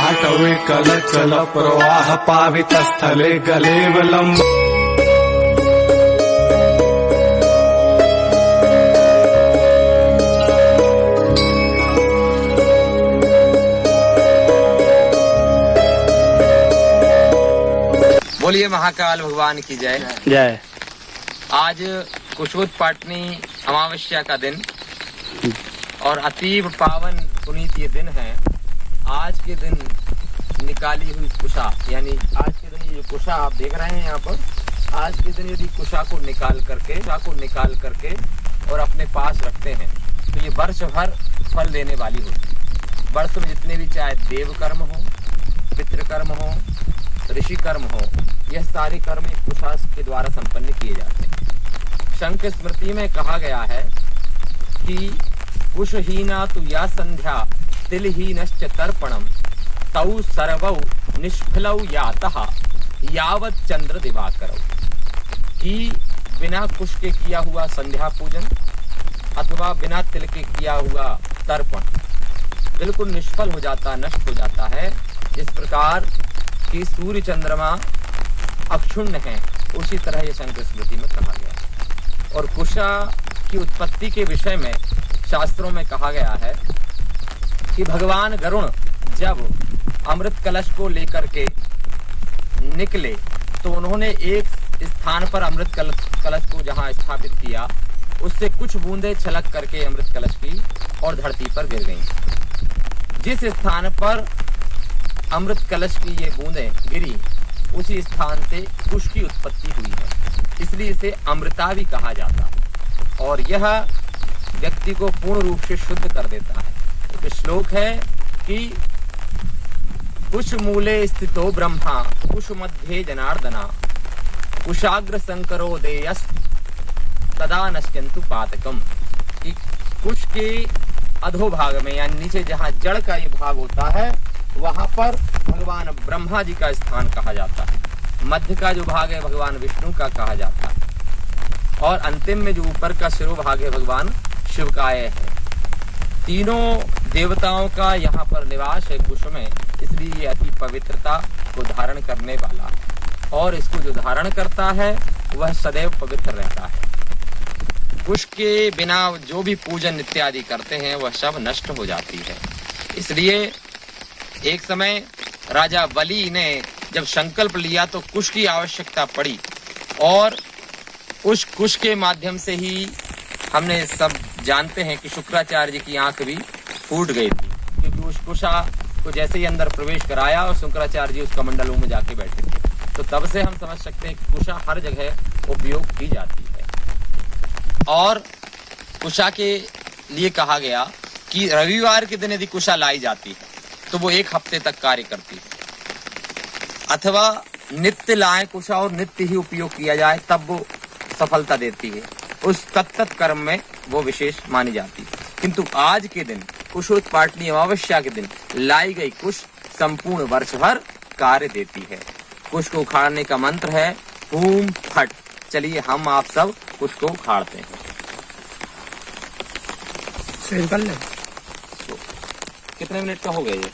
पाटवे कल कल प्रवाह पावित स्थले गलेवलम। बोलिए महाकाल भगवान की जय जय। आज कुशोत्पाटनी अमावस्या का दिन और अतीब पावन पुनीत ये दिन है। आज के दिन निकाली हुई कुशा, यानी आज के दिन ये कुशा आप देख रहे हैं यहाँ पर, आज के दिन यदि कुशा को निकाल करके और अपने पास रखते हैं तो ये वर्ष भर फल देने वाली होती है। वर्ष में जितने भी चाहे देव कर्म हो, पितृकर्म हो, ऋषि कर्म हो, यह सारे कर्म एक कुशा के द्वारा संपन्न किए जाते हैं। शंख स्मृति में कहा गया है कि कुशहीना तु या संध्या तिलहीनश्च तर्पणम तौ सर्वौ निष्फलौ यातः यावत् चंद्र दिवाकरौ। कि बिना कुश के किया हुआ संध्या पूजन अथवा बिना तिल के किया हुआ तर्पण बिल्कुल निष्फल हो जाता, नष्ट हो जाता है। इस प्रकार कि सूर्य चंद्रमा अक्षुण्ण है, उसी तरह ये शंख स्मृति में कहा गया है। और कुशा की उत्पत्ति के विषय में शास्त्रों में कहा गया है कि भगवान गरुण जब अमृत कलश को लेकर के निकले तो उन्होंने एक स्थान पर अमृत कलश को जहां स्थापित किया, उससे कुछ बूंदें छलक करके अमृत कलश की और धरती पर गिर गईं। जिस स्थान पर अमृत कलश की ये बूंदें गिरी, उसी स्थान से कुश की उत्पत्ति हुई है, इसलिए इसे अमृता भी कहा जाता है। और यह व्यक्ति को पूर्ण रूप से शुद्ध कर देता है। तो श्लोक है कि कुश मूले स्थितो ब्रह्मा कुश मध्ये जनार्दना कुशाग्र संकरो देयस तदा नश्यन्तु पातकम। कि कुश के अधोभाग में यानी नीचे जहां जड़ का ये भाग होता है, वहां पर भगवान ब्रह्मा जी का स्थान कहा जाता है। मध्य का जो भाग है भगवान विष्णु का कहा जाता है और अंतिम में जो ऊपर का शिरोभाग है भगवान शिव का है। तीनों देवताओं का यहाँ पर निवास है कुश में, इसलिए ये अति पवित्रता को धारण करने वाला है और इसको जो धारण करता है वह सदैव पवित्र रहता है। कुश के बिना जो भी पूजन इत्यादि करते हैं वह सब नष्ट हो जाती है। इसलिए एक समय राजा बलि ने जब संकल्प लिया तो कुश की आवश्यकता पड़ी और उस कुश के माध्यम से ही हमने सब जानते हैं कि शुक्राचार्य जी की आंख भी फूट गई थी, क्योंकि उस कुशा को जैसे ही अंदर प्रवेश कराया और शुक्राचार्य जी उस कमंडलों में जाके बैठे थे, तो तब से हम समझ सकते हैं कि कुशा हर जगह उपयोग की जाती है। और कुशा के लिए कहा गया कि रविवार के दिन यदि कुशा लाई जाती है तो वो एक हफ्ते तक कार्य करती है, अथवा नित्य लाए कुशा और नित्य ही उपयोग किया जाए तब वो सफलता देती है। उस तत्त कर्म में वो विशेष मानी जाती है। किंतु आज के दिन कुशोत्पाटनी अमावस्या के दिन लाई गई कुश संपूर्ण वर्ष भर कार्य देती है। कुश को उखाड़ने का मंत्र है हूम फट। चलिए हम आप सब कुश को उखाड़ते हैं। कर ले। कितने मिनट का हो गया ये?